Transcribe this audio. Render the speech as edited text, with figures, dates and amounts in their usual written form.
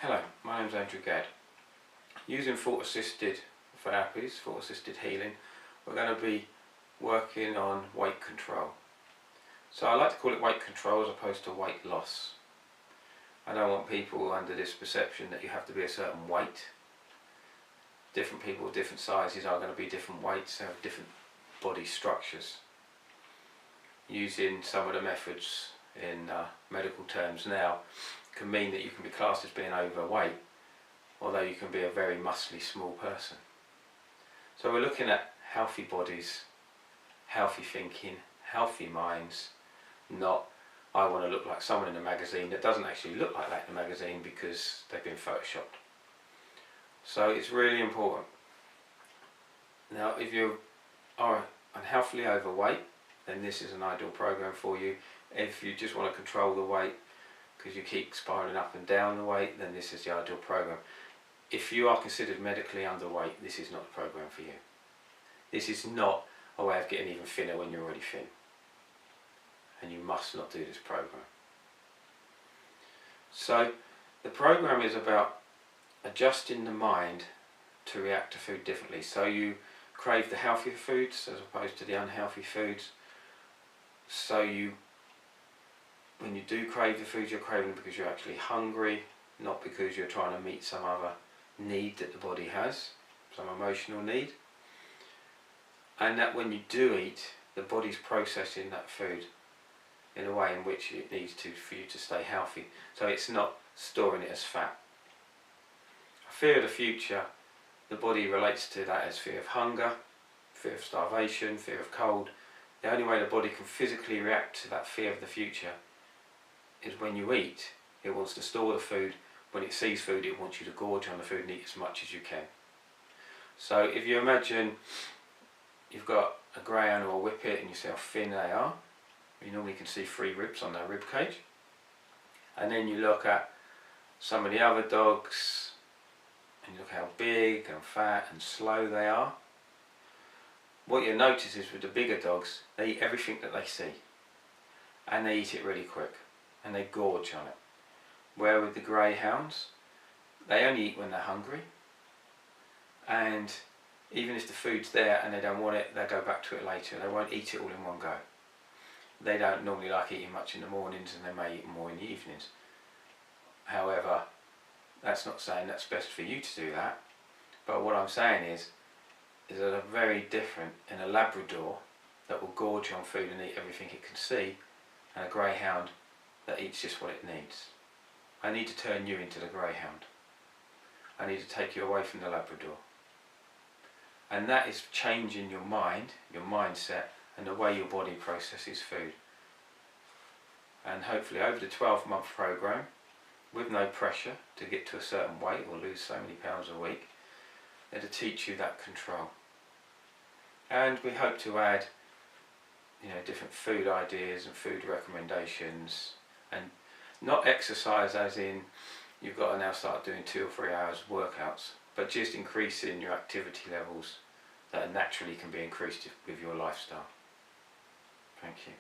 Hello, my name's Andrew Gadd. Using thought-assisted therapies, thought-assisted healing, we're going to be working on weight control. So I like to call it weight control as opposed to weight loss. I don't want people under this perception that you have to be a certain weight. Different people of different sizes are going to be different weights, have different body structures. Using some of the methods in medical terms now can mean that you can be classed as being overweight, although you can be a very muscly small person. So we're looking at healthy bodies, healthy thinking, healthy minds, not I want to look like someone in a magazine that doesn't actually look like that in the magazine because they've been photoshopped. So it's really important. Now if you are unhealthily overweight, then this is an ideal program for you. If you just want to control the weight because you keep spiraling up and down the weight, then this is the ideal program. If you are considered medically underweight, this is not the program for you. This is not a way of getting even thinner when you're already thin. And you must not do this program. So the program is about adjusting the mind to react to food differently. So you crave the healthier foods as opposed to the unhealthy foods. So when you do crave the food, you're craving because you're actually hungry, not because you're trying to meet some other need that the body has, some emotional need. And that when you do eat, the body's processing that food in a way in which it needs to for you to stay healthy. So it's not storing it as fat. Fear of the future, the body relates to that as fear of hunger, fear of starvation, fear of cold. The only way the body can physically react to that fear of the future is when you eat. It wants to store the food. When it sees food, it wants you to gorge on the food and eat as much as you can. So if you imagine you've got a greyhound or a whippet and you see how thin they are, you normally can see 3 ribs on their rib cage. And then you look at some of the other dogs and you look how big and fat and slow they are. What you'll notice is with the bigger dogs, they eat everything that they see. And they eat it really quick. And they gorge on it. Where with the greyhounds, they only eat when they're hungry. And even if the food's there and they don't want it, they'll go back to it later. They won't eat it all in one go. They don't normally like eating much in the mornings and they may eat more in the evenings. However, that's not saying that's best for you to do that. But what I'm saying is that they're very different in a Labrador that will gorge on food and eat everything it can see, and a greyhound that eats just what it needs. I need to turn you into the greyhound. I need to take you away from the Labrador. And that is changing your mind, your mindset, and the way your body processes food. And hopefully over the 12-month program, with no pressure to get to a certain weight or lose so many pounds a week, it'll teach you that control. And we hope to add different food ideas and food recommendations, and not exercise as in you've got to now start doing 2 or 3 hours workouts, but just increasing your activity levels that naturally can be increased with your lifestyle. Thank you.